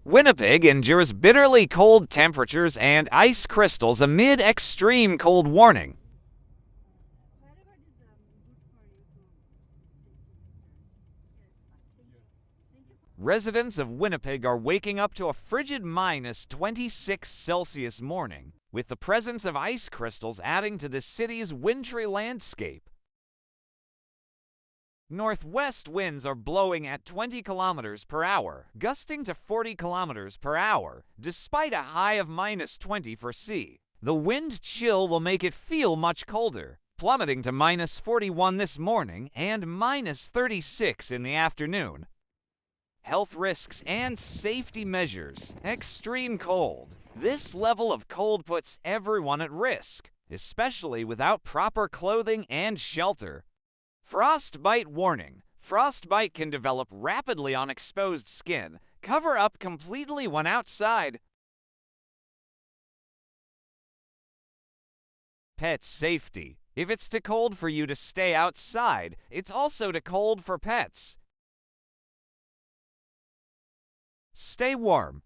Winnipeg endures bitterly cold temperatures and ice crystals amid extreme cold warning. Residents of Winnipeg are waking up to a frigid -26 Celsius morning, with the presence of ice crystals adding to the city's wintry landscape. Northwest winds are blowing at 20 kilometers per hour, gusting to 40 kilometers per hour, despite a high of -20 for C. The wind chill will make it feel much colder, plummeting to -41 this morning and -36 in the afternoon. Health risks and safety measures. Extreme cold. This level of cold puts everyone at risk, especially without proper clothing and shelter. Frostbite warning. Frostbite can develop rapidly on exposed skin. Cover up completely when outside. Pet safety. If it's too cold for you to stay outside, it's also too cold for pets. Stay warm.